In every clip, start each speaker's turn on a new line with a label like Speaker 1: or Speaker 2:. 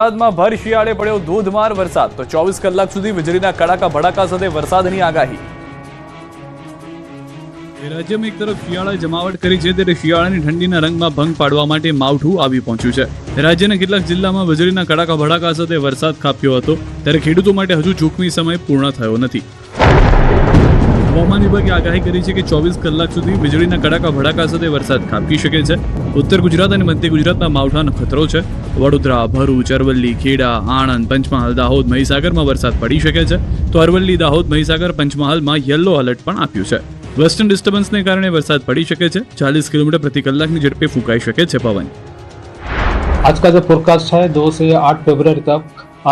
Speaker 1: અમદાવાદમાં ભર શિયાળે પડ્યો ધોધમાર વરસાદ તો 24 કલાક સુધી વીજળીના કડાકા ભડાકા સાથે વરસાદની આગાહી। રાજ્યમાં એક તરફ શિયાળાએ જમાવટ કરી છે ત્યારે શિયાળાની ઠંડીના રંગમાં ભંગ પાડવા માટે માવઠું આવી પહોંચ્યું છે। રાજ્યના કેટલાક જિલ્લામાં વીજળીના કડાકા ભડાકા સાથે વરસાદ ખાબક્યો હતો ત્યારે ખેડૂતો માટે હજુ જોખમી સમય પૂર્ણ થયો નથી। હવામાન વિભાગે આગાહી કરી છે કે 24 કલાક સુધી વીજળીના કડાકા ભડાકા સાથે વરસાદ ખાબકી શકે છે। ઉત્તર ગુજરાત અને મધ્ય ગુજરાતમાં માવઠાનો ખતરો છે। વડોદરા, ભરૂચ, અરવલ્લી, ખેડા, આણંદ, પંચમહાલ, દાહોદ, મહીસાગરમાં વરસાદ પડી શકે છે તો અરવલ્લી, દાહોદ, મહીસાગર, પંચમહાલમાં યલો એલર્ટ પણ આપ્યું છે। વેસ્ટર્ન ડિસ્ટર્બન્સને કારણે વરસાદ પડી શકે છે। 40 કિલોમીટર પ્રતિ કલાકની ઝડપે ફૂંકાઈ શકે છે પવન।
Speaker 2: आज का जो फोरकास्ट है 2 से 8 फरवरी तक,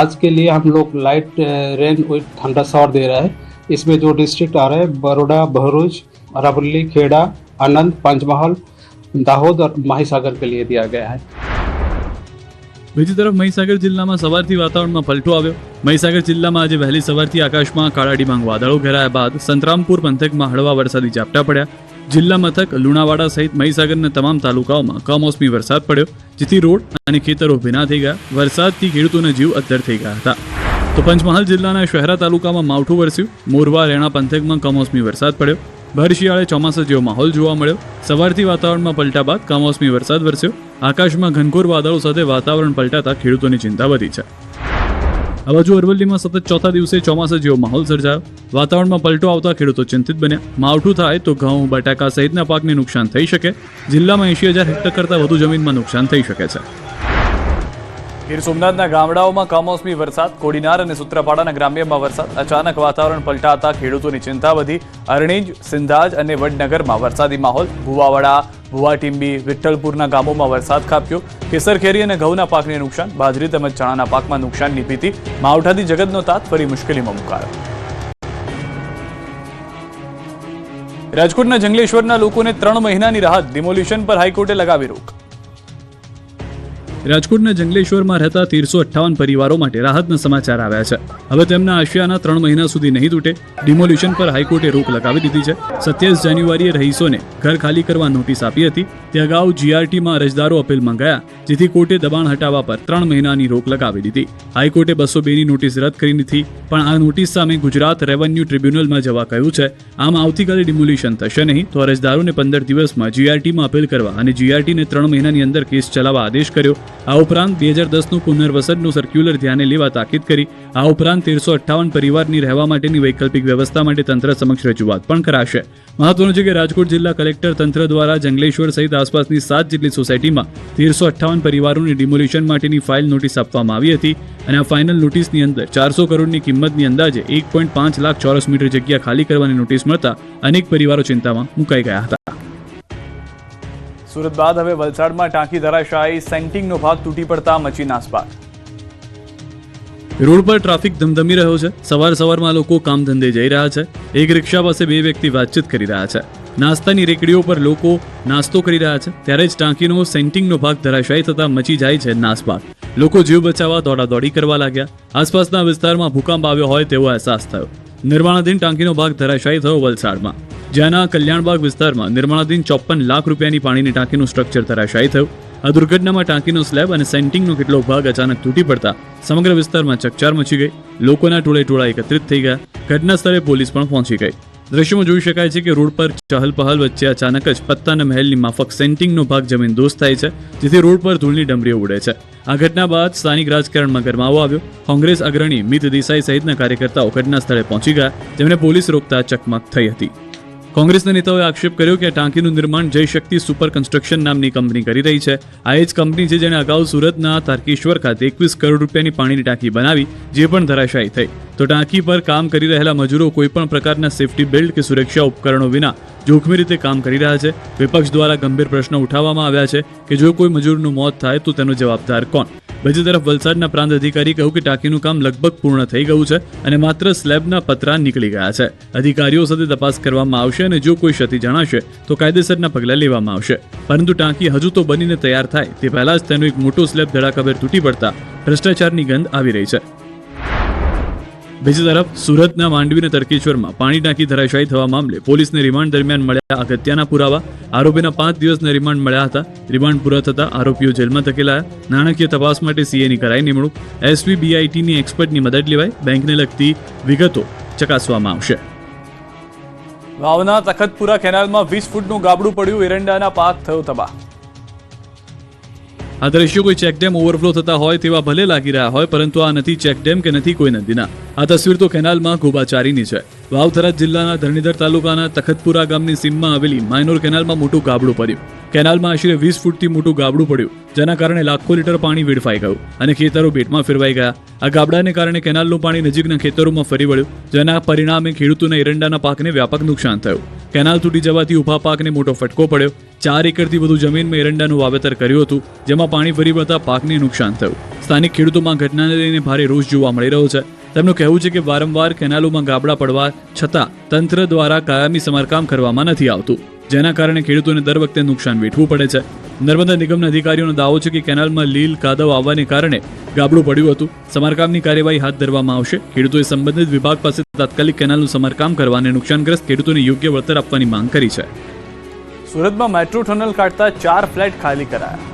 Speaker 2: आज के लिए हम लोग लाइट रेन विद ठंडा शावर दे रहा है। इसमें जो डिस्ट्रिक्ट आ रहे हैं बड़ौदा, भरूच, अरवल्ली, खेड़ा, आनंद, पंचमहाल, दाहोद और महीसागर के लिए दिया गया है।
Speaker 1: બીજી તરફ મહીસાગર જિલ્લામાં સવારથી વાતાવરણમાં પલટો આવ્યો। મહીસાગર જિલ્લામાં આજે વહેલી સવારથી આકાશમાં કાળા ડિબાંગ વાદળો ઘેરાયા બાદ સંતરામપુર પંથકમાં હળવા વરસાદી ઝાપટા પડ્યા। જિલ્લા મથક લુણાવાડા સહિત મહીસાગરના તમામ તાલુકાઓમાં કમોસમી વરસાદ પડ્યો જેથી રોડ અને ખેતરો ભીના થઈ ગયા। વરસાદથી ખેડૂતોના જીવ અદ્ધર થઈ ગયા હતા। તો પંચમહાલ જિલ્લાના શહેરા તાલુકામાં માવઠું વરસ્યું। મોરવા, રેણા પંથકમાં કમોસમી વરસાદ પડ્યો। ભર શિયાળે ચોમાસા જેવો માહોલ જોવા મળ્યો। સવારથી વાતાવરણમાં પલટા બાદ કમોસમી વરસાદ વરસ્યો। આકાશમાં ઘનઘોર વાદળો સાથે વાતાવરણ પલટાતા ખેડૂતોની ચિંતા વધી છે। આ બાજુ અરવલ્લીમાં સતત ચોથા દિવસે ચોમાસા જેવો માહોલ સર્જાયો। વાતાવરણમાં પલટો આવતા ખેડૂતો ચિંતિત બન્યા। માવઠું થાય તો ઘઉં, બટાકા સહિતના પાકને નુકસાન થઈ શકે। જિલ્લામાં 80,000 હેક્ટર કરતાં વધુ જમીનમાં નુકસાન થઈ શકે છે। ગીર સોમનાથના ગામડાઓમાં કમોસમી વરસાદ। કોડીનાર અને સૂત્રાપાડાના ગ્રામ્યમાં વરસાદ। અચાનક વાતાવરણ પલટાતા ખેડૂતોની ચિંતા વધી। અરણીજ, સિંધાજ અને વડનગરમાં વરસાદી માહોલ। ભુવાવડા, ભુવાટીંબી, વિઠ્ઠલપુરના ગામોમાં વરસાદ ખાબક્યો। કેસરકેરી અને ઘઉંના પાકને નુકસાન। બાજરી તેમજ ચણાના પાકમાં નુકસાનની ભીતિ। માવઠાથી જગતનો તાત ફરી મુશ્કેલીમાં મુકાયો। રાજકોટના જંગલેશ્વરના લોકોને 3 મહિનાની રાહત। ડિમોલિશન પર હાઈકોર્ટે લગાવી રોક। રાજકોટના જંગલેશ્વરમાં રહેતા 1358 પરિવારો માટે રાહતના સમાચાર આવ્યા છે। હવે તેમના આશયાના 3 મહિના સુધી નહીં તૂટે। ડિમોલિશન પર હાઈકોર્ટે રોક લગાવી દીધી છે। 27 જાન્યુઆરીએ રહીશોને ઘર ખાલી કરવા નોટિસ આપી હતી। તે અગાઉ જીઆરટીમાં અરજદારો અપીલ મંગાયા જેથી કોર્ટે દબાણ હટાવવા પર 3 મહિનાની રોક લગાવી દીધી। હાઈકોર્ટે 202ની નોટિસ રદ કરી નથી પણ આ નોટિસ સામે ગુજરાત રેવન્યુ ટ્રિબ્યુનલમાં જવા કહ્યું છે। આમ આવતીકાલે ડિમોલિશન થશે નહીં તો અરજદારોને 15 દિવસમાં જીઆરટીમાં અપીલ કરવા અને જીઆરટીને 3 મહિનાની અંદર કેસ ચલાવવા આદેશ કર્યો। આ ઉપરાંત 2010નું પુનર્વસનનું સર્ક્યુલર ધ્યાને લેવા તાકીદ કરી। આ ઉપરાંત 1358 પરિવારની રહેવા માટેની વૈકલ્પિક વ્યવસ્થા માટે તંત્ર સમક્ષ રજૂઆત પણ કરાશે। મહત્વનું છે કે રાજકોટ જિલ્લા કલેક્ટર તંત્ર દ્વારા જંગલેશ્વર સહિત આસપાસની 7 જેટલી સોસાયટીમાં 1358 પરિવારોની ડિમોલિશન માટેની ફાઇલ નોટિસ આપવામાં આવી હતી અને આ ફાઇનલ નોટિસની અંદર 400 કરોડની કિંમતની અંદાજે 1.5 લાખ ચોરસ મીટર જગ્યા ખાલી કરવાની નોટિસ મળતા અનેક પરિવારો ચિંતામાં મુકાઈ ગયા હતા। સુરત બાદ હવે વલસાડમાં ટાંકી ધરાશાયી। સેન્ટિંગનો ભાગ તૂટી પડતા મચી નાસભાગ। રોડ પર ટ્રાફિક ધમધમી રહ્યો છે। સવારમાં લોકો કામ ધંધે જઈ રહ્યા છે। એક રિક્ષા પાસે 2 વ્યક્તિ વાતચીત કરી રહ્યા છે। નાસ્તાની રેકડીઓ પર લોકો નાસ્તો કરી રહ્યા છે ત્યારે જ ટાંકીનો સેન્ટિંગનો ભાગ ધરાશાયી થતા મચી જાય છે નાસભાગ। લોકો જીવ બચાવવા દોડાદોડી કરવા લાગ્યા। આસપાસના વિસ્તારમાં ભૂકંપ આવ્યો હોય તેવો અહેસાસ થયો। નિર્માણાધીન ટાંકીનો ભાગ ધરાશાયી થયો વલસાડમાં, જ્યાંના કલ્યાણબાગ વિસ્તારમાં નિર્માણાધીન 54 લાખ રૂપિયાની પાણીની ટાંકીનું સ્ટ્રક્ચર ધરાશાયી થયું। આ દુર્ઘટનામાં ટાંકીનો સ્લેબ અને સેન્ટિંગનો કેટલોક ભાગ અચાનક તૂટી પડતા સમગ્ર વિસ્તારમાં ચકચાર મચી ગઈ। લોકોના ટોળે એકત્રિત થઈ ગયા। ઘટના સ્થળે પોલીસ પણ પહોંચી ગઈ। દ્રશ્યોમાં જોઈ શકાય છે કે રોડ પર ચહલપહલ વચ્ચે અચાનક જ પત્તાના મહેલની માફક સેન્ટિંગનો ભાગ જમીન દોસ્ત થાય છે જેથી રોડ પર ધૂળની ડમરીઓ ઉડે છે। આ ઘટના બાદ સ્થાનિક રાજકારણમાં ગરમાવો આવ્યો। કોંગ્રેસ અગ્રણી મિત દેસાઈ સહિતના કાર્યકર્તાઓ ઘટના સ્થળે પહોંચી ગયા જેમને પોલીસ રોકતા ચકમક થઈ હતી। કોંગ્રેસના નેતાઓએ આક્ષેપ કર્યો કે ટાંકીનું નિર્માણ જય શક્તિ સુપર કન્સ્ટ્રક્શન નામની કંપની કરી રહી છે। આ એ જ કંપની છે જેણે અગાઉ સુરતના તારકેશ્વર ખાતે 21 કરોડ રૂપિયાની પાણીની ટાંકી બનાવી જે પણ ધરાશાયી થઈ। તો ટાંકી પર કામ કરી રહેલા મજૂરો કોઈપણ પ્રકારના સેફટી બેલ્ટ કે સુરક્ષા ઉપકરણો વિના જોખમી રીતે કામ કરી રહ્યા છે। વિપક્ષ દ્વારા ગંભીર પ્રશ્નો ઉઠાવવામાં આવ્યા છે કે જો કોઈ મજૂરનું મોત થાય તો તેનો જવાબદાર કોણ। બીજી તરફ વલસાડના પ્રાંત અધિકારી કહ્યું કે ટાંકીનું કામ લગભગ પૂર્ણ થઈ ગયું છે અને માત્ર સ્લેબના પતરા નીકળી ગયા છે। અધિકારીઓ સાથે તપાસ કરવામાં આવશે અને જો કોઈ ક્ષતિ જણાશે તો કાયદેસરના પગલાં લેવામાં આવશે। પરંતુ ટાંકી હજુ તો બનીને તૈયાર થાય તે પહેલા જ તેનો એક મોટો સ્લેબ ધડાકાભેર તૂટી પડતા ભ્રષ્ટાચારની ગંધ આવી રહી છે। બીજી તરફ સુરતના માંડવી અને તરકેશ્વરમાં પાણી ટાંકી ધરાશાયી થવા મામલે પોલીસને રિમાન્ડ દરમિયાન મળ્યા અગત્યના પુરાવા. આરોપીના 5 દિવસના રિમાન્ડ મળ્યા હતા. રિમાન્ડ પૂરા થતા આરોપીઓ જેલમાં ધકેલાયા. નાણાકીય તપાસ માટે સીએની કરાઈ નિમણૂક. SVBITની એક્સપર્ટની મદદ લેવાઈ. બેંકને લગતી વિગતો ચકાસવામાં આવશે.
Speaker 3: વાવના તખતપુરા કેનાલમાં 20 ફૂટનું ગાબડું પડ્યું, એરંડાના પાક થયો તબાહ.
Speaker 1: આ દ્રશ્યો કોઈ ચેકડેમ ઓવરફ્લો થતા હોય તેવા ભલે લાગી રહ્યા હોય, પરંતુ આ નથી ચેકડેમ કે નથી કોઈ નદીના. આ તસવીર તો કેનાલમાં ગોબાચારીની છે. વાવ-થરાદ જિલ્લાના ધરણીધર તાલુકાના તખતપુરા ગામની સીમમાં આવેલી માઇનોર કેનાલમાં મોટું ગાબડું પડ્યું. કેનાલમાં આશરે 20 ફૂટથી મોટું ગાબડું પડ્યું, જેના કારણે લાખો લીટર પાણી વેડફાઈ ગયું અને ખેતરો બેટમાં ફેરવાઈ ગયા. આ ગાબડાને કારણે કેનાલનું પાણી નજીકના ખેતરોમાં ફરી વળ્યું, જેના પરિણામે ખેડૂતોના એરંડાના પાકને વ્યાપક નુકસાન થયું. કેનાલ તૂટી જવાથી ઊભા પાકને મોટો ફટકો પડ્યો. 4 એકરથી વધુ જમીનમાં એરંડાનું વાવેતર કર્યું હતું, જેમાં પાણી ફરી વળતા પાકને નુકસાન થયું. સ્થાનિક ખેડૂતોમાં ઘટનાને લઈને ભારે રોષ જોવા મળી રહ્યો છે. તેમનું કહેવું છે કે વારંવાર કેનાલોમાં ગાબડા પડવા છતાં તંત્ર દ્વારા કાયમી સમારકામ કરવામાં નથી આવતું, જેના કારણે ખેડૂતોને દર વખતે નુકસાન વેઠવું પડે છે. નર્મદા નિગમના અધિકારીઓનો દાવો છે કે કેનાલમાં લીલ કાદવ આવવાને કારણે ગાબડું પડ્યું હતું. સમારકામની કાર્યવાહી હાથ ધરવામાં આવશે. ખેડૂતોએ સંબંધિત વિભાગ પાસે તાત્કાલિક કેનાલનું સમારકામ કરવા અને નુકસાનગ્રસ્ત ખેડૂતોને યોગ્ય વળતર આપવાની માંગ કરી છે.
Speaker 3: સુરતમાં મેટ્રો ટનલ કાઢતા 4 ફ્લેટ ખાલી કરાયા.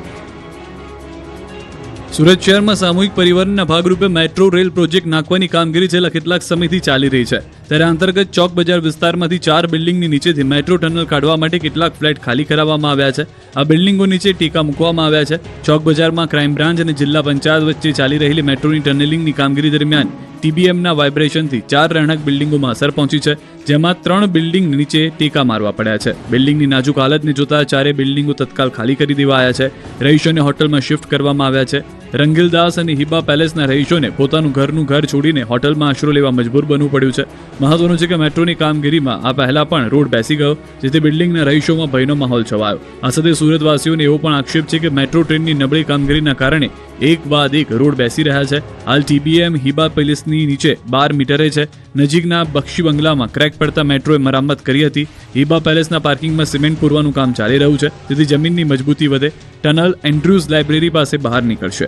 Speaker 1: સુરત શહેરમાં સામૂહિક પરિવહનના ભાગરૂપે મેટ્રો રેલ પ્રોજેક્ટ નાખવાની કામગીરી છેલ્લા કેટલાક સમયથી ચાલી રહી છે. ત્યારે અંતર્ગત ચોક બજાર વિસ્તારમાંથી 4 બિલ્ડિંગની નીચેથી મેટ્રો ટનલ કાઢવા માટે કેટલાક ફ્લેટ ખાલી કરાવવામાં આવ્યા છે. આ બિલ્ડિંગો નીચે ટીકા મૂકવામાં આવ્યા છે. ચોક બજારમાં ક્રાઇમ બ્રાન્ચ અને જિલ્લા પંચાયત વચ્ચે ચાલી રહેલી મેટ્રોની ટનલિંગની કામગીરી દરમિયાન TBMના વાઇબ્રેશનથી 4 રહેણાંક બિલ્ડિંગોમાં અસર પહોંચી છે, જેમાં 3 બિલ્ડિંગ નીચે ટેકા મારવા પડ્યા છે. બિલ્ડિંગની નાજુક હાલતને જોતા 4 બિલ્ડિંગો તત્કાલ ખાલી કરી દેવાયા છે. રહીશોને હોટલમાં શિફ્ટ કરવામાં આવ્યા છે. રંગીલદાસ અને હિબા પેલેસના રહીશોને પોતાનું ઘર છોડીને હોટલમાં આશરો લેવા મજબૂર બનવું પડ્યું છે. મહત્વનું છે કે મેટ્રોની કામગીરીમાં આ પહેલા પણ રોડ બેસી ગયો, જેથી બિલ્ડિંગના રહીશોમાં ભયનો માહોલ છવાયો. આ સાથે સુરતવાસીઓને એવો પણ આક્ષેપ છે કે મેટ્રો ટ્રેનની નબળી કામગીરીના કારણે એક બાદ એક રોડ બેસી રહ્યા છે. હાલ TBM હિબા પેલેસની નીચે 12 મીટરે છે. નજીકના બક્ષી બંગલામાં ક્રેક પડતા મેટ્રોએ મરામત કરી હતી. હિબા પેલેસના પાર્કિંગમાં સિમેન્ટ પૂરવાનું કામ ચાલી રહ્યું છે, જેથી જમીનની મજબૂતી વધે. ટનલ એન્ડ્રુઝ લાઇબ્રેરી પાસે બહાર નીકળશે.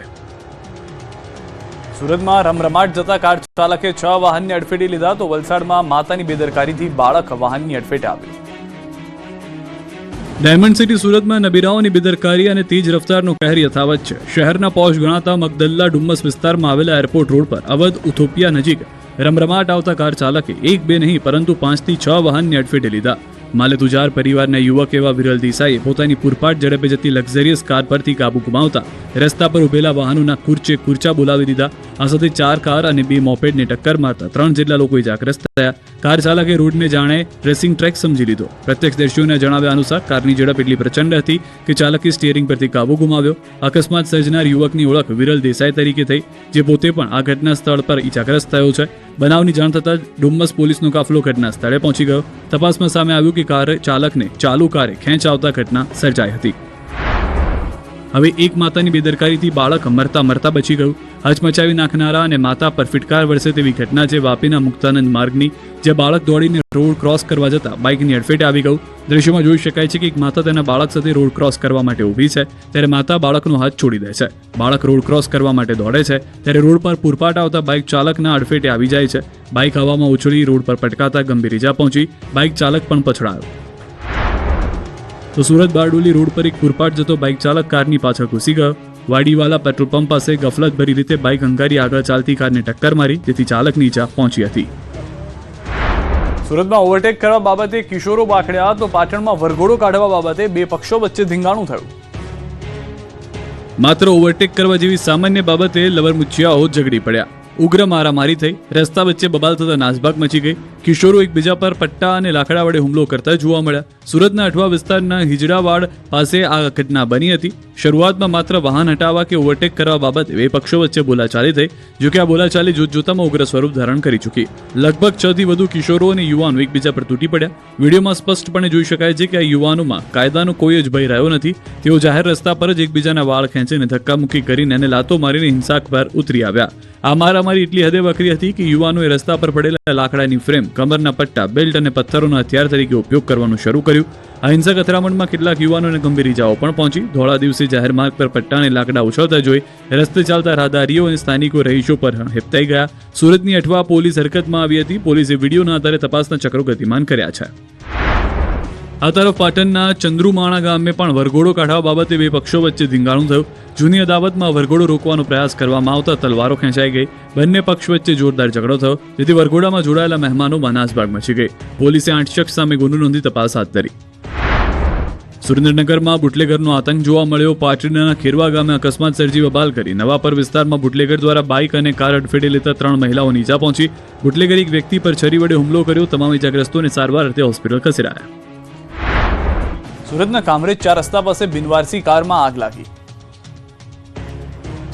Speaker 3: સુરતમાં રમરમાટ જતા કાર ચાલકે 6 વાહનને અડફેટે લીધા, તો વલસાડમાં માતાની બેદરકારીથી બાળક વાહનની અડફેટે આવ્યું.
Speaker 1: ડાયમંડ સિટી સુરતમાં નબીરાઓની બેદરકારી અને તેજ રફતારનો કહેર યથાવત છે. શહેરના પોશ ગણાતા મગદલ્લા ડુમ્મસ વિસ્તારમાં આવેલા એરપોર્ટ રોડ પર અવધ ઉથોપિયા નજીક રમરમાટ આવતા કાર ચાલકે 1-2 નહીં પરંતુ 5થી 6 વાહનને અડફેટે લીધા. માલે તુજાર પરિવારના યુવક એવા વિરલ દેસાઈએ પોતાની પૂરપાટ ઝડપે જતી લક્ઝરિયસ કાર પરથી કાબુ ગુમાવતા રસ્તા પર ઉભેલા વાહનોના કુર્ચા બોલાવી દીધા. આ સાથે 4 કાર અને 2 મોપેડને ટક્કર મારતા 3 જેટલા લોકો ઇજાગ્રસ્ત થયા. કાર ચાલકે રોડને જાણે રેસિંગ ટ્રેક સમજી લીધો. પ્રત્યક્ષદર્શીઓના જણાવ્યા અનુસાર કારની ઝડપ એટલી પ્રચંડ હતી કે ચાલકે સ્ટીયરિંગ પરથી કાબુ ગુમાવ્યો. અકસ્માત સર્જનાર યુવકની ઓળખ વિરલ દેસાઈ તરીકે થઈ, જે પોતે પણ આ ઘટના સ્થળ પર ઇજાગ્રસ્ત થયો છે. બનાવની જાણ થતાં ડુમ્મસ પોલીસનો કાફલો ઘટના સ્થળે પહોંચી ગયો. તપાસમાં સામે આવ્યું કે કાર ચાલકને ચાલુ કારે ખેંચ આવતા ઘટના સર્જાઈ હતી. હવે એક માતાની બેદરકારીથી બાળક મરતા બચી ગયું. હચમચાવી નાખનારા અને માતા પર ફિટકાર વરસે તેવી ઘટના છે વાપીના મુક્તાનંદ માર્ગની, જે બાળક દોડીને રોડ ક્રોસ કરવા જતા બાઇકની અડફેટે આવી ગયું. દ્રશ્યોમાં જોઈ શકાય છે કે એક માતા તેના બાળક સાથે રોડ ક્રોસ કરવા માટે ઊભી છે, ત્યારે માતા બાળકનો હાથ છોડી દે છે. બાળક રોડ ક્રોસ કરવા માટે દોડે છે, ત્યારે રોડ પર પૂરપાટ આવતા બાઇક ચાલકના અડફેટે આવી જાય છે. બાઇક હવામાં ઉછળી રોડ પર પટકાતા ગંભીર ઇજા પહોંચી. બાઇક ચાલક પણ પછડાયો. તો સુરત બારડોલી રોડ પર એક પૂરપાટ જતો બાઇક ચાલક કારની પાછળ ઘૂસી ગયો. વાડીવાલા પેટ્રોલ પંપ પાસે ગફલતભરી રીતે બાઇક હંકારી આગળ ચાલતી કારને ટક્કર મારી, જેથી ચાલકની ઈજા પહોંચી હતી.
Speaker 3: સુરતમાં ઓવરટેક કરવા બાબતે કિશોરો બાખડ્યા, તો પાટણમાં વરઘોડો કાઢવા બાબતે 2 પક્ષો વચ્ચે ધીંગાણું થયું.
Speaker 1: માત્ર ઓવરટેક કરવા જેવી સામાન્ય બાબતે લવરમુચિયાઓ ઝઘડી પડ્યા. ઉગ્ર મારામારી થઈ. રસ્તા વચ્ચે બબાલ થતા નાસભાગ મચી ગઈ. કિશોરો એકબીજા પર પટ્ટા અને લાકડા વડે હુમલો કરતા જોવા મળ્યા. સુરતના અઠવા વિસ્તારના હિજડાવાડ પાસે આ ઘટના બની હતી. શરૂઆતમાં માત્ર વાહન હટાવવા કે ઓવરટેક કરવા બાબતે 2 પક્ષો વચ્ચે બોલાચાલી થઈ, જોકે આ બોલાચાલી જોતજોતામાં ઉગ્ર સ્વરૂપ ધારણ કરી ચૂકી. લગભગ 6 થી વધુ કિશોરો અને યુવાનો એકબીજા પર તૂટી પડ્યા. વિડીયોમાં સ્પષ્ટપણે જોઈ શકાય છે કે આ યુવાનોમાં કાયદાનો કોઈ જ ભય રહ્યો નથી. તેઓ જાહેર રસ્તા પર જ એકબીજાના વાળ ખેંચીને ધક્કામુક્કી કરીને અને લાતો મારીને હિંસા પર ઉતરી આવ્યા. આ મારામારી એટલી હદે વકરી હતી કે યુવાનોએ રસ્તા પર પડેલા લાકડાની ફ્રેમ, કમરના પટ્ટા, બેલ્ટ અને પથ્થરોનો હથિયાર તરીકે ઉપયોગ કરવાનું શરૂ કર્યું. આ હિંસક અથડામણમાં કેટલાક યુવાનોને ગંભીર ઇજાઓ પણ પહોંચી. ધોળા દિવસે જાહેર માર્ગ પર પટ્ટા અને લાકડા ઉછળતા જોઈ રસ્તે ચાલતા રાહદારીઓ અને સ્થાનિકો રહીશો પર હેબતાઈ ગયા. સુરતની અઠવા પોલીસ હરકતમાં આવી હતી. પોલીસે વિડીયોના આધારે તપાસના ચક્રો ગતિમાન કર્યા છે. આ તરફ પાટણના ચંદ્રુમાણા ગામે પણ વરઘોડો કાઢવા બાબતે બે પક્ષો વચ્ચે ધીંગાણું થયું. જૂની અદાવતમાં વરઘોડો રોકવાનો પ્રયાસ કરવામાં આવતા તલવારો ખેંચાઈ ગઈ. બંને પક્ષ વચ્ચે જોરદાર ઝઘડો થયો, જેથી વરઘોડામાં જોડાયેલા મહેમાનોમાં નાસભાગ મચી ગઈ. પોલીસે 8 શખ્સ સામે ગુનો નોંધી તપાસ હાથ ધરી. સુરેન્દ્રનગરમાં બુટલેગરનો આતંક જોવા મળ્યો. પાટણના ખેરવા ગામે અકસ્માત સર્જી બબાલ કરી નવાપર વિસ્તારમાં બુટલેગર દ્વારા બાઇક અને કાર અડફેટે લેતા 3 મહિલાઓને ઈજા પહોંચી. બુટલેગર એક વ્યક્તિ પર છરી વડે હુમલો કર્યો. તમામ ઈજાગ્રસ્તોને સારવાર અર્થે હોસ્પિટલ ખસેડાયા.
Speaker 3: સુરતના કામરેજ 4 રસ્તા પાસે બિનવારસી કારમાં આગ લાગી.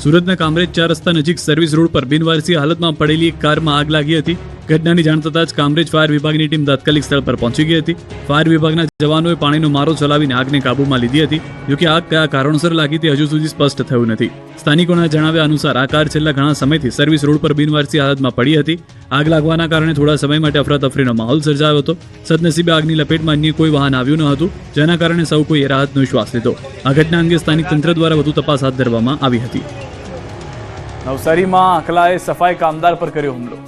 Speaker 1: સુરતના કામરેજ 4 રસ્તા નજીક સર્વિસ રોડ પર બિનવારસી હાલતમાં પડેલી એક કારમાં આગ લાગી હતી. ઘટનાની જાણ થતાં જ કામરેજ ફાયર વિભાગની ટીમ તાત્કાલિક સ્થળ પર પહોંચી ગઈ હતી. ફાયર વિભાગના જવાનોએ પાણીનો મારો ચલાવીને આગને કાબૂમાં લીધી હતી. જોકે આગ કયા કારણોસર લાગી તે હજુ સુધી સ્પષ્ટ થયું નથી. સ્થાનિકોના જણાવ્યા અનુસાર આ કાર છેલ્લા ઘણા સમયથી સર્વિસ રોડ પર બિનવારસી હાલતમાં પડી હતી. આગ લાગવાના કારણે થોડા સમય માટે અફરાતફરીનો માહોલ સર્જાયો હતો. સદનસીબે આગની લપેટમાં અન્ય કોઈ વાહન આવ્યું ન હતું, જેના કારણે સૌ કોઈએ રાહતનો શ્વાસ લીધો. આ ઘટના અંગે સ્થાનિક તંત્ર દ્વારા વધુ તપાસ હાથ ધરવામાં આવી હતી.
Speaker 3: નવસારીમાં આંખલાએ સફાઈ કામદાર પર કર્યો હુમલો.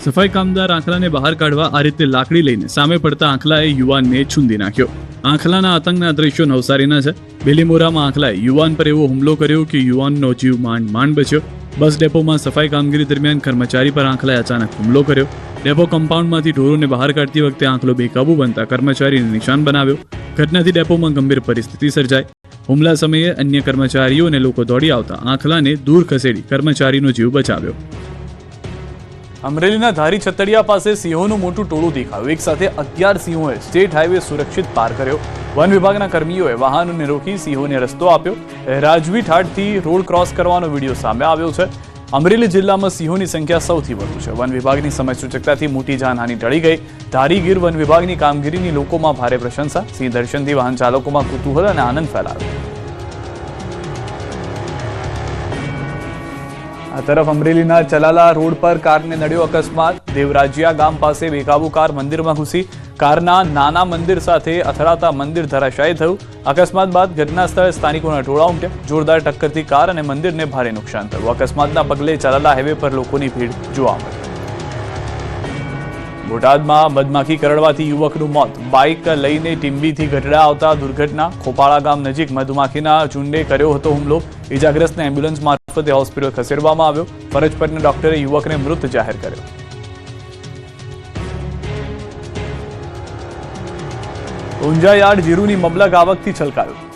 Speaker 1: સફાઈ કામદાર આંખલાને બહાર કાઢવા આ રીતે લાકડી લઈને સામે પડતા આંખલાએ યુવાનને છૂંદી નાખ્યો. આંખલાના આતંકના દ્રશ્યો નવસારીના છે. બેલીમોરામાં આંખલાએ યુવાન પર એવો હુમલો કર્યો કે યુવાનનો જીવ માંડ બચ્યો. બસ ડેપોમાં સફાઈ કામગીરી દરમિયાન કર્મચારી પર આંખલાએ અચાનક હુમલો કર્યો. ડેપો કમ્પાઉન્ડમાંથી ઢોરોને બહાર કાઢતી વખતે આંખલો બેકાબુ બનતા કર્મચારીને નિશાન બનાવ્યો. ઘટનાથી ડેપોમાં ગંભીર પરિસ્થિતિ સર્જાઈ. હુમલા સમયે અન્ય કર્મચારીઓ અને લોકો દોડી આવતા આંખલાને દૂર ખસેડી કર્મચારીનો જીવ બચાવ્યો.
Speaker 3: અમરેલીના ધારી છતડિયા પાસે સિંહોનું મોટું ટોળું દેખાયું. એક સાથે 11 સિંહોએ સ્ટેટ હાઈવે સુરક્ષિત પાર કર્યો. વન વિભાગના કર્મીઓએ વાહનોને રોકી સિંહોને રસ્તો આપ્યો. રાજવી ઠાઠથી રોડ ક્રોસ કરવાનો વિડીયો સામે આવ્યો છે. અમરેલી જિલ્લામાં સિંહોની સંખ્યા સૌથી વધુ છે. વન વિભાગની સમયસૂચકતાથી મોટી જાનહાનિ ટળી ગઈ. ધારી ગીર વન વિભાગની કામગીરીની લોકોમાં ભારે પ્રશંસા. સિંહ દર્શનથી વાહન ચાલકોમાં કુતૂહલ અને આનંદ ફેલાયો. આ તરફ અમરેલીના ચલાલા રોડ પર કારને નડ્યો અકસ્માત. દેવરાજિયા ગામ પાસે બેકાબુ કાર મંદિરમાં ઘૂસી. કારના નાના મંદિર સાથે અથડાતા મંદિર ધરાશાયી થયું. અકસ્માત બાદ ઘટના સ્થળે સ્થાનિકોના ટોળા ઉમટ્યા. જોરદાર ટક્કરથી કાર અને મંદિરને ભારે નુકસાન થયું. અકસ્માતના પગલે ચલાલા હાઈવે પર લોકોની ભીડ જોવા મળી. બોટાદમાં મધમાખી કરડવાથી યુવકનું મોત. બાઇક લઈને ટીંબીથી ગઢડા આવતા દુર્ઘટના. ખોપાળા ગામ નજીક મધમાખીના ઝુંડે કર્યો હતો હુમલો. ઇજાગ્રસ્તને એમ્બ્યુલન્સ મારફતે હોસ્પિટલ ખસેડવામાં આવ્યો. ફરજ પરના ડોક્ટરે યુવકને મૃત જાહેર કર્યો. ઊંઝા યાર્ડ જીરુની મબલક આવકથી છલકાયું.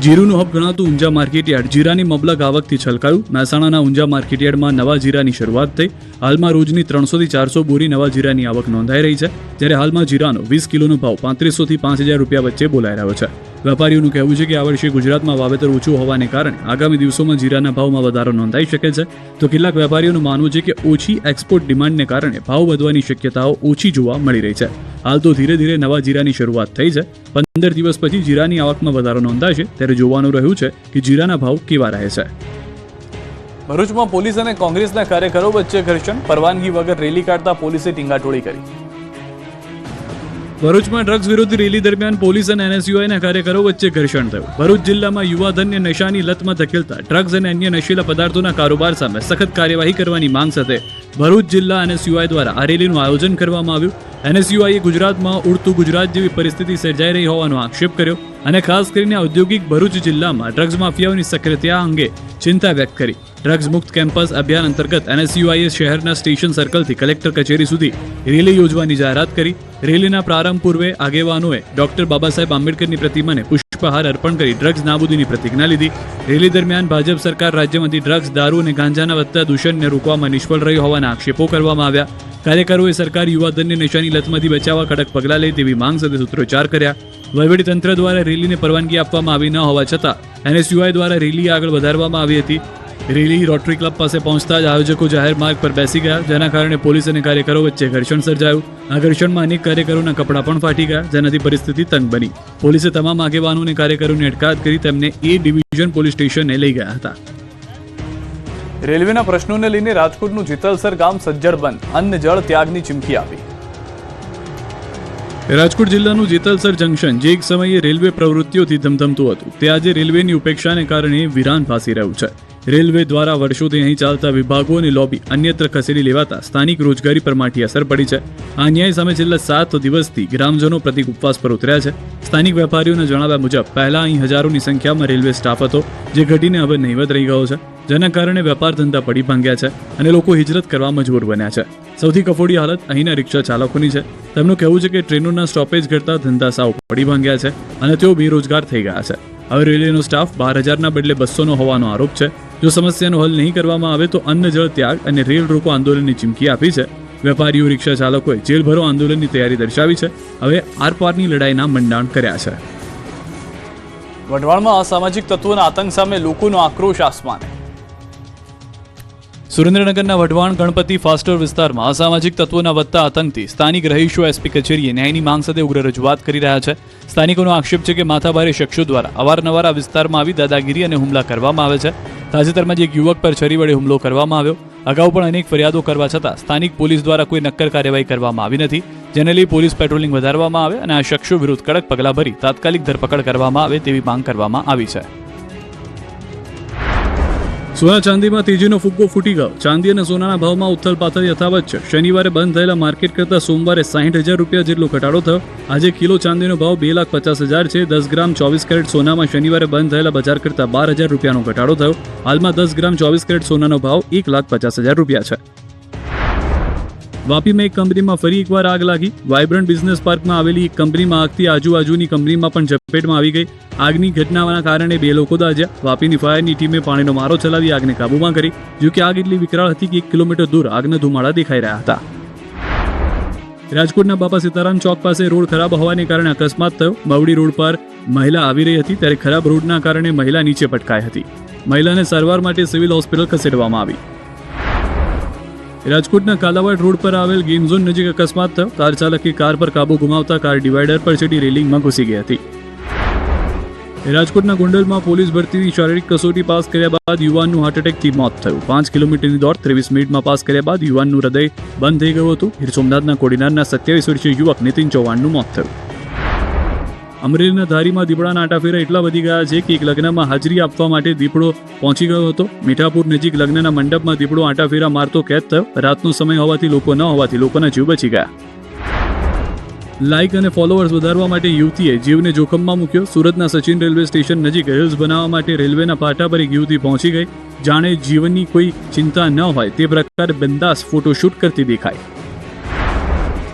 Speaker 1: જીરુનું હબ ગણાતું ઊંઝા માર્કેટયાર્ડ જીરાની મબલક આવકથી છલકાયું. મહેસાણાના ઊંઝા માર્કેટયાર્ડમાં નવા જીરાની શરૂઆત થઈ. હાલમાં રોજની 300 થી 400 બોરી નવા જીરાની આવક નોંધાઈ રહી છે. જ્યારે હાલમાં જીરાનો 20 કિલોનો ભાવ 3500 થી 5000 રૂપિયા વચ્ચે બોલાઈ રહ્યો છે. વેપારીઓનું કહેવું છે કે આ વર્ષે ગુજરાતમાં વાવેતર ઓછું હોવાને કારણે આગામી દિવસોમાં જીરાના ભાવમાં વધારો નોંધાઈ શકે છે. તો કેટલાક વેપારીઓનું માનવું છે કે ઓછી એક્સપોર્ટ ડિમાન્ડને કારણે ભાવ વધવાની શક્યતાઓ ઓછી જોવા મળી રહી છે. હાલ તો ધીરે ધીરે નવા જીરાની શરૂઆત થઈ છે. 15 દિવસ પછી જીરાની આવકમાં વધારો નોંધાશે, ત્યારે જોવાનું રહ્યું છે કે જીરાના ભાવ કેવા રહે છે.
Speaker 3: ભરૂચમાં પોલીસ અને કોંગ્રેસના કાર્યકરો વચ્ચે ઘર્ષણ. પરવાનગી વગર રેલી કાઢતા પોલીસે ટીંગાટોળી કરી.
Speaker 1: ભરૂચમાં ડ્રગ્સ વિરોધી રેલી દરમિયાન પોલીસ અને એનએસયુઆઈના કાર્યકરો વચ્ચે ઘર્ષણ થયું. ભરૂચ જિલ્લામાં યુવાધનને નશાની લતમાં ધકેલતા ડ્રગ્સ અને અન્ય નશીલા પદાર્થોના કારોબાર સામે સખત કાર્યવાહી કરવાની માંગ સાથે ભરૂચ જિલ્લા એનએસયુઆઈ દ્વારા આ રેલીનું આયોજન કરવામાં આવ્યું. એનએસયુઆઈએ ગુજરાતમાં ઉડતું ગુજરાત જેવી પરિસ્થિતિ સર્જાઈ રહી હોવાનો આક્ષેપ કર્યો અને ખાસ કરીને ઔદ્યોગિક ભરૂચ જિલ્લામાં ડ્રગ્સ માફિયાઓની સક્રિયતા અંગે ચિંતા વ્યક્ત કરી. ડ્રગ્સ મુક્ત કેમ્પસ અભિયાન અંતર્ગત એનએસયુઆઈએ શહેરના સ્ટેશન સર્કલથી કલેક્ટર કચેરી સુધી રેલી યોજવાની જાહેરાત કરી. રેલીના પ્રારંભ પૂર્વે આગેવાનોએ ડોક્ટર બાબાસાહેબ આંબેડકરની પ્રતિમાને પુષ્પહાર અર્પણ કરી ડ્રગ્સ નાબૂદીની પ્રતિજ્ઞા લીધી. રેલી દરમિયાન ભાજપ સરકાર રાજ્યમાંથી ડ્રગ્સ, દારૂ અને ગાંજાના વધતા દૂષણને રોકવામાં નિષ્ફળ રહી હોવાના આક્ષેપો કરવામાં આવ્યા. કાર્યકરોએ સરકાર યુવાધનને નશાની લતમાંથી બચાવવા કડક પગલાં લે તેવી માંગ સાથે સૂત્રોચ્ચાર કર્યા. વહીવટીતંત્ર દ્વારા રેલીને પરવાનગી આપવામાં આવી ન હોવા છતાં એનએસયુઆઈ દ્વારા રેલી આગળ વધારવામાં આવી હતી. રેલી રોટરી ક્લબ પાસે પહોંચતા જ આયોજકો જાહેર માર્ગ પર બેસી ગયા, જેના કારણે પોલીસ અને કાર્યકરો વચ્ચે ઘર્ષણ સર્જાયું. આ ઘર્ષણમાં અનેક કાર્યકરોના કપડાં પણ ફાટી ગયા, જેનાથી પરિસ્થિતિ તંગ બની. પોલીસે તમામ આગેવાનો અને કાર્યકરોની અટકાયત કરી તેમને એ ડિવિઝન પોલીસ સ્ટેશને લઈ ગયા હતા.
Speaker 3: રેલવેના પ્રશ્નોને લઈને રાજકોટનું જેતલસર ગામ સજ્જડ બંધ, અન્ન જળ ત્યાગની ચીમકી આપી.
Speaker 1: રાજકોટ જિલ્લાનું જેતલસર જંકશન, જે એક સમયે રેલવે પ્રવૃત્તિઓથી ધમધમતું હતું, તે આજે રેલવેની ઉપેક્ષાને કારણે વિરાન ફાસી રહ્યું છે. રેલવે દ્વારા વર્ષોથી અહીં ચાલતા વિભાગો અને લોબી અન્યત્ર ખસેડી લેવાતા સ્થાનિક રોજગારી પર માઠી અસર પડી છે. આ અન્યાય સામે છેલ્લા 7 દિવસથી ગ્રામજનો પ્રતિક ઉપવાસ પર ઉતર્યા છે. સ્થાનિક વેપારીઓના જણાવ્યા મુજબ પહેલા અહીં હજારોની સંખ્યામાં રેલવે સ્ટાફ હતો, જે ઘટીને હવે નહીવત રહી ગયો છે, જેના કારણે વેપાર ધંધા પડી ભાંગ્યા છે અને લોકો હિજરત કરવા મજબૂર બન્યા છે. સૌથી કફોડી હાલત અહીંના રિક્ષા ચાલકોની છે. તેમનું કહેવું છે કે ટ્રેનોના સ્ટોપેજ કરતા ધંધા સાવ પડી ભાંગ્યા છે અને તેઓ બેરોજગાર થઈ ગયા છે. હવે રેલવેનો સ્ટાફ 12,000ના બદલે 200નો હોવાનો આરોપ છે. જો સમસ્યાનો હલ નહીં કરવામાં આવે તો અન્ન જળ ત્યાગ અને રેલ રોકો આંદોલનની ચીમકી આપી છે. વેપારીઓ, રિક્ષા ચાલકોએ જેલ ભરો આંદોલનની તૈયારી દર્શાવી છે. હવે આરપારની લડાઈના મંડાણ કર્યા છે.
Speaker 3: વઢવાણમાં અસામાજિક તત્વોના આતંક સામે લોકોનો આક્રોશ આસમાને. સુરેન્દ્રનગરના વઢવાણ ગણપતિ ફાસ્ટર વિસ્તારમાં અસામાજિક તત્વોના વધતા આતંકથી સ્થાનિક રહીશો એસપી કચેરીએ ન્યાયની માંગ સાથે ઉગ્ર રજૂઆત કરી રહ્યા છે. સ્થાનિકોનો આક્ષેપ છે કે માથાભારે શખ્સો દ્વારા અવારનવાર આ વિસ્તારમાં આવી દાદાગીરી અને હુમલા કરવામાં આવે છે. તાજેતરમાં જ એક યુવક પર છરી વડે હુમલો કરવામાં આવ્યો. અગાઉ પણ અનેક ફરિયાદો કરવા છતાં સ્થાનિક પોલીસ દ્વારા કોઈ નક્કર કાર્યવાહી કરવામાં આવી નથી, જેને લઈ પોલીસ પેટ્રોલિંગ વધારવામાં આવે અને આ શખ્સો વિરુદ્ધ કડક પગલાં ભરી તાત્કાલિક ધરપકડ કરવામાં આવે તેવી માંગ કરવામાં આવી છે.
Speaker 1: સોના ચાંદીમાં તેજીનો ફુગ્ગો ફૂટી ગયો. ચાંદી અને સોનાના ભાવમાં ઉથલપાથલ યથાવત છે. શનિવારે બંધ થયેલા માર્કેટ કરતાં સોમવારે 60,000 રૂપિયા જેટલો ઘટાડો થયો. આજે કિલો ચાંદીનો ભાવ 2,50,000 છે. 10 ગ્રામ 24 કેરેટ સોનામાં શનિવારે બંધ થયેલા બજાર કરતાં 12,000 રૂપિયાનો ઘટાડો થયો. હાલમાં 10 ગ્રામ 24 કેરેટ સોનાનો ભાવ 1,50,000 રૂપિયા છે. વાપીમાં એક કંપનીમાં ફરી એકવાર આગ લાગી. વાઇબ્રન્ટ બિઝનેસ પાર્કમાં આવેલી એક કંપનીમાં આગથી આજુબાજુની કંપનીમાં પણ ઝપેટમાં આવી ગઈ. આગની ઘટનાના કારણે 2 લોકો દાઝ્યા. વાપીની ફાયરની ટીમે પાણીનો મારો ચલાવી આગને કાબૂમાં કરી. જો કે આગ એટલી વિકરાળ હતી કે 1 કિલોમીટર દૂર આગના ધુમાડા દેખાઈ રહ્યા હતા. રાજકોટના બાપા સીતારામ ચોક પાસે રોડ ખરાબ હોવાને કારણે અકસ્માત થયો. મવડી રોડ પર મહિલા આવી રહી હતી ત્યારે ખરાબ રોડના કારણે મહિલા નીચે પટકાઈ હતી. મહિલાને સારવાર માટે સિવિલ હોસ્પિટલ ખસેડવામાં આવી. રાજકોટના કાલાવાડ રોડ પર આવેલ ગેમ ઝોન નજીક અકસ્માત થયો. કાર ચાલકે કાર પર કાબુ ગુમાવતા કાર ડિવાઈડર પર ચડી રેલિંગમાં ઘૂસી ગઈ હતી. રાજકોટના ગોંડલમાં પોલીસ ભરતીની શારીરિક કસોટી પાસ કર્યા બાદ યુવાનનું હાર્ટ એટેકથી મોત થયું. 5 કિલોમીટરની દોડ 23 મિનિટમાં પાસ કર્યા બાદ યુવાનનું હૃદય બંધ થઈ ગયું હતું. ગીર સોમનાથના કોડીનારના 27 વર્ષીય યુવક નીતિન ચૌહાણનું મોત થયું. અમરેલીના ધારીમાં દીપડાના આટાફેરા એટલા વધી ગયા છે કે એક લગ્નમાં હાજરી આપવા માટે દીપડો પહોંચી ગયો હતો. મીઠાપુર નજીક લગ્નના મંડપમાં દીપડો આટાફેરા મારતો કેદ થયો. રાતનો સમય હોવાથી લોકોના જીવ બચી ગયા. લાઇક અને ફોલોઅર્સ વધારવા માટે યુવતીએ જીવને જોખમમાં મૂક્યો. સુરતના સચિન રેલવે સ્ટેશન નજીક રીલ્સ બનાવવા માટે રેલવેના પાટા પર એક યુવતી પહોંચી ગઈ. જાણે જીવનની કોઈ ચિંતા ન હોય તે પ્રકારે બિંદાસ ફોટોશૂટ કરતી દેખાઈ.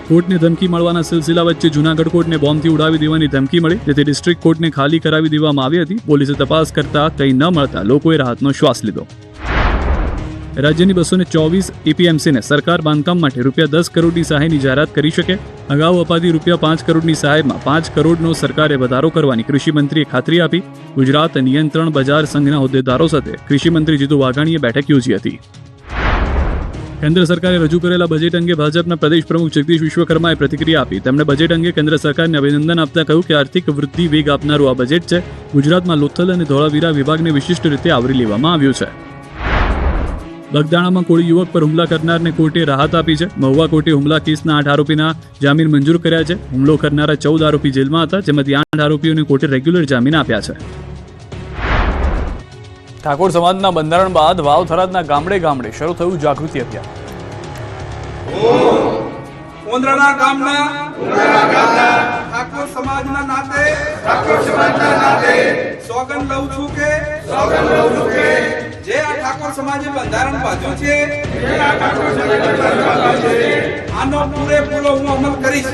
Speaker 1: કોર્ટને ધમકી મળવાના સિલસિલા વચ્ચે જૂનાગઢ કોર્ટને બોમ્બથી ઉડાવી દેવાની ધમકી મળી, જેથી ડિસ્ટ્રિક્ટ કોર્ટને ખાલી કરાવી દેવામાં આવી હતી. પોલીસે તપાસ કરતા કંઈ ન મળતા લોકોએ રાહતનો શ્વાસ લીધો. રાજ્યની 224 એપીએમસીને સરકાર બાંધકામ માટે ₹10 કરોડની સહાયની જાહેરાત કરી શકે. અગાઉ અપાતી ₹5 કરોડની સહાયમાં 5 કરોડનો સરકારે વધારો કરવાની કૃષિમંત્રીએ ખાતરી આપી. ગુજરાત નિયંત્રણ બજાર સંઘના હોદ્દેદારો સાથે કૃષિમંત્રી જીતુ વાઘાણીએ બેઠક યોજી હતી. કેન્દ્ર સરકારે રજૂ કરેલા બજેટ અંગે ભાજપના પ્રદેશ પ્રમુખ જગદીશ વિશ્વકર્માએ પ્રતિક્રિયા આપી. તેમણે બજેટ અંગે કેન્દ્ર સરકારને અભિનંદન આપતા કહ્યું કે આર્થિક વૃદ્ધિ વેગ આપનારું આ બજેટ છે. ગુજરાતમાં લોથલ અને ધોળાવીરા વિભાગને વિશિષ્ટ રીતે આવરી લેવામાં આવ્યું છે. બગદાણામાં કોળી યુવક પર હુમલા કરનારને કોર્ટે રાહત આપી છે. મહુવા કોર્ટે હુમલા કેસના 8 આરોપીના જામીન મંજૂર કર્યા છે. હુમલો કરનારા 14 આરોપી જેલમાં હતા, જેમાંથી 8 આરોપીઓને કોર્ટે રેગ્યુલર જામીન આપ્યા છે.
Speaker 3: ઠાકોર સમાજના બંધારણ બાદ વાવ થરાદના ગામડે ગામડે શરૂ થયું જાગૃતિ અભિયાન.
Speaker 4: ઉંદરાના ગામના ઠાકોર સમાજના નાતે સોગંદ લઉં છું કે જે આ ઠાકોર સમાજે બંધારણ બાંધ્યું છે આનો પૂરેપૂરો હું અમલ કરીશ.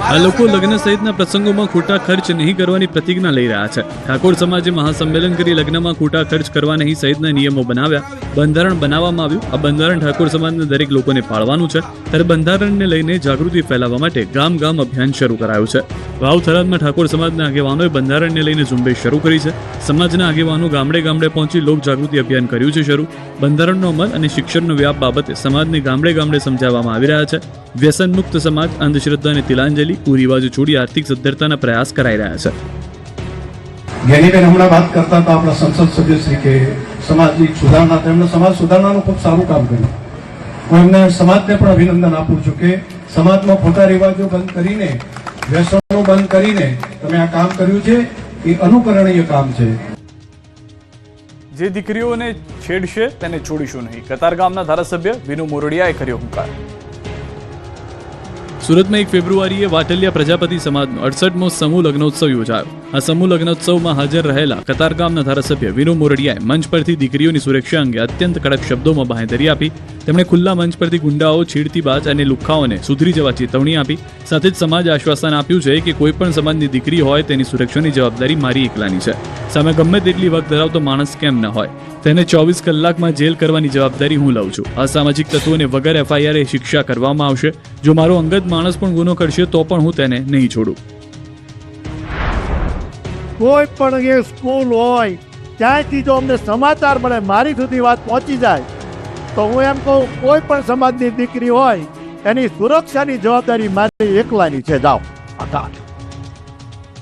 Speaker 1: આ લોકો લગ્ન સહિતના પ્રસંગોમાં ખોટા ખર્ચ નહીં કરવાની પ્રતિજ્ઞા લઈ રહ્યા છે. ઠાકોર સમાજે મહાસંમેલન કરી લગ્નમાં ખોટા ખર્ચ કરવા નહીં સહિતના નિયમો બનાવ્યા. બંધારણ બનાવવામાં આવ્યું. આ બંધારણ ઠાકોર સમાજના દરેક લોકોને પાળવાનું છે. ત્યારે બંધારણને લઈને જાગૃતિ ફેલાવવા માટે ગામ ગામ અભિયાન શરૂ કરાયું છે. વાવ થરાદમાં ઠાકોર સમાજના આગેવાનોએ બંધારણને લઈને ઝુંબેશ શરૂ કરી છે. સમાજના આગેવાનો ગામડે ગામડે પહોંચી લોક જાગૃતિ અભિયાન કર્યું છે શરૂ. બંધારણનો અમલ અને શિક્ષણનો વ્યાપ બાબતે સમાજને ગામડે ગામડે સમજાવવામાં આવી રહ્યા છે. વ્યસન મુક્ત સમાજ, અંધશ્રદ્ધાને તિલાંજલિ, કુરિવાજો છોડી આર્થિક સદ્ધરતાના પ્રયાસ કરાઈ રહ્યા છે.
Speaker 5: જ્ઞાનીબેન હમણાં વાત કરતા હતા આપણા સંસદ સભ્ય શ્રી કે સમાજની સુધારણા, તેમણે સમાજ સુધારણાનું ખૂબ સારું કામ કર્યું. હું એમને સમાજને પણ અભિનંદન આપું છું કે સમાજમાં ખોટા રિવાજો બંધ કરીને, વ્યસનો બંધ કરીને તમે આ કામ કર્યું છે એ અનુકરણીય કામ છે.
Speaker 3: જે દીકરીઓને છેડશે તેને છોડીશું નહીં, કતારગામના ધારાસભ્ય વિનુ મોરડિયાએ કર્યો હુંકાર.
Speaker 1: સુરતમાં 1 ફેબ્રુઆરીએ વાટલિયા પ્રજાપતિ સમાજનો 68મો સમૂહ લગ્નોત્સવ યોજાયો. આ સમૂહ લગ્નોત્સવમાં હાજર રહેલા કતારગામના ધારાસભ્ય વિનુ મોરડિયાએ મંચ પરથી દીકરીઓની સુરક્ષા અંગે અત્યંત કડક શબ્દોમાં બાંહેધરી આપી. તેમણે ખુલ્લા મંચ પરથી ગુંડાઓ, છેડતીબાજ અને લુખ્ખાઓને સુધરી જવા ચેતવણી આપી. સાથે જ સમાજ આશ્વાસન આપ્યું છે કે કોઈ પણ સમાજની દીકરી હોય તેની સુરક્ષાની જવાબદારી મારી એકલાની છે. સામે ગમે તેટલી વખત ધરાવતો માણસ કેમ ન હોય, તેને 24 કલાકમાં જેલ કરવાની જવાબદારી હું લઉં છું. અસામાજિક તત્વોને વગર FIR શિક્ષા કરવામાં આવશે. જો મારો અંગત માણસ પણ ગુનો કરશે તો પણ હું તેને નહીં છોડું.
Speaker 6: કોઈ પણ એ સ્કૂલ હોય ત્યાંથી જો અમને સમાચાર મળે, મારી સુધી વાત પહોંચી જાય, તો હું એમ કહું કોઈ પણ સમાજની દીકરી હોય એની સુરક્ષાની જવાબદારી મારી એકલાની છે. જાઓ.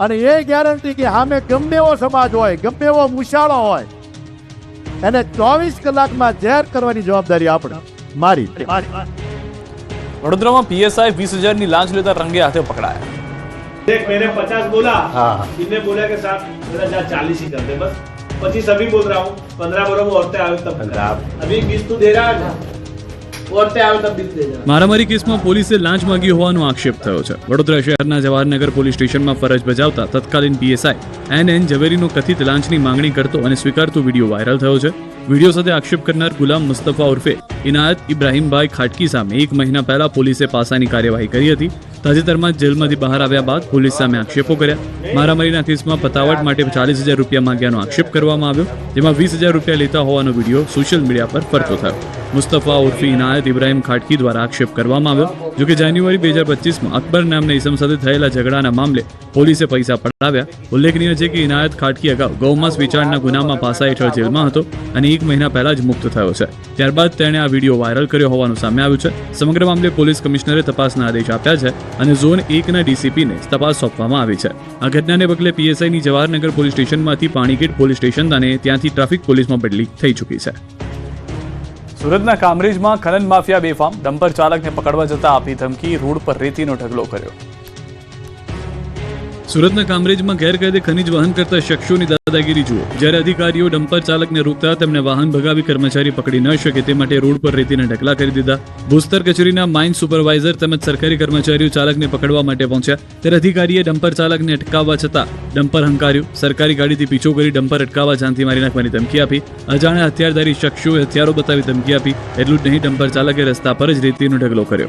Speaker 6: અને એ ગેરંટી કે સામે ગમે એવો સમાજ હોય, ગમે એવો મુશાળો હોય, એને 24 કલાકમાં જાહેર કરવાની જવાબદારી આપણે મારી.
Speaker 3: વડોદરામાં PSI 20,000ની લાંચ લેતા રંગે હાથે પકડાયા.
Speaker 7: देख मैंने 50 बोला, इनने बोला कि साहब मेरा 40 ही कर दे बस. 25 अभी बोल रहा हूँ, 15 बोला वो औरतें आए तब अभी 20 तू दे रहा है, औरतें आए तब 20 दे रहा.
Speaker 1: મારામારી કેસમાં પોલીસે લાંચ માંગી હોવાનો આક્ષેપ થયો છે. વડોદરા શહેરના જવાહરનગર પોલીસ સ્ટેશનમાં ફરજ બજાવતા તત્કાલીન PSI NN ઝવેરીનો કથિત લાંચની માંગણી કરતો અને સ્વીકારતો વિડીયો વાયરલ થયો છે. વિડીયો સાથે આક્ષેપ કરનાર ગુલામ મુસ્તફા ઉર્ફે ઇનાયત ઇબ્રાહીમભાઈ ખાટકી સામે 1 મહિના પહેલા પોલીસે પાસાની કાર્યવાહી કરી હતી. તાજેતરમાં જ જેલમાંથી બહાર આવ્યા બાદ પોલીસ સામે આક્ષેપો કર્યા. મારામારીના કેસમાં પતાવટ માટે 40,000 રૂપિયા માંગ્યાનો આક્ષેપ કરવામાં આવ્યો, જેમાં 20,000 રૂપિયા લેતા હોવાનો વિડીયો સોશિયલ મીડિયા પર ફરતો થયો. મુસ્તફા ઉર્ફે ઇનાયત ઇબ્રાહીમ ખાટકી દ્વારા આક્ષેપ કરવામાં આવ્યો. જોકે જાન્યુઆરી 2025માં અકબર નામના ઇસમ સાથે થયેલા ઝઘડાના મામલે પોલીસે પૈસા પડાવ્યા. ઉલ્લેખનીય છે કે ઇનાયત ખાટકી અગાઉ ગૌમાંસ વેચાણના ગુનામાં પાસા હેઠળ જેલમાં હતો અને 1 મહિના પહેલા જ મુક્ત થયો છે. ત્યારબાદ તેણે આ વિડીયો વાયરલ કર્યો હોવાનું સામે આવ્યું છે. સમગ્ર મામલે પોલીસ કમિશનરે તપાસના આદેશ આપ્યા છે અને ઝોન 1ના DCPને તપાસ સોંપવામાં આવી છે. આ ઘટનાને પગલે PSIની જવાહરનગર પોલીસ સ્ટેશનમાંથી પાણીગેટ પોલીસ સ્ટેશન અને ત્યાંથી ટ્રાફિક પોલીસમાં બદલી થઈ ચૂકી છે.
Speaker 3: સુરતના કામરેજમાં ખનન માફિયા બેફામ, ડમ્પર ચાલકને પકડવા જતા આપી ધમકી, રોડ પર રેતીનો ઢગલો કર્યો.
Speaker 1: સુરતના કામરેજમાં ગેરકાયદે ખનીજ વહન કરતા શખ્સોની દાદાગીરી જુઓ. જ્યારે અધિકારીઓ ડમ્પર ચાલકને રોકતા તેમને વાહન ભગાવી કર્મચારી પકડી ન શકે તે માટે રોડ પર રેતીના ઢગલા કરી દીધા. ભૂસ્તર કચેરીના માઇન સુપરવાઇઝર તેમજ સરકારી કર્મચારીઓ ચાલકને પકડવા માટે પહોંચ્યા, ત્યારે અધિકારીએ ડમ્પર ચાલકને અટકાવવા છતાં ડમ્પર હંકાર્યું. સરકારી ગાડીથી પીછો કરી ડમ્પર અટકાવવા જાનથી મારી નાખવાની ધમકી આપી. અજાણ્યા હથિયારધારી શખ્સોએ હથિયારો બતાવી ધમકી આપી. એટલું જ નહીં, ડમ્પર ચાલકે રસ્તા પર જ રેતીનો ઢગલો કર્યો.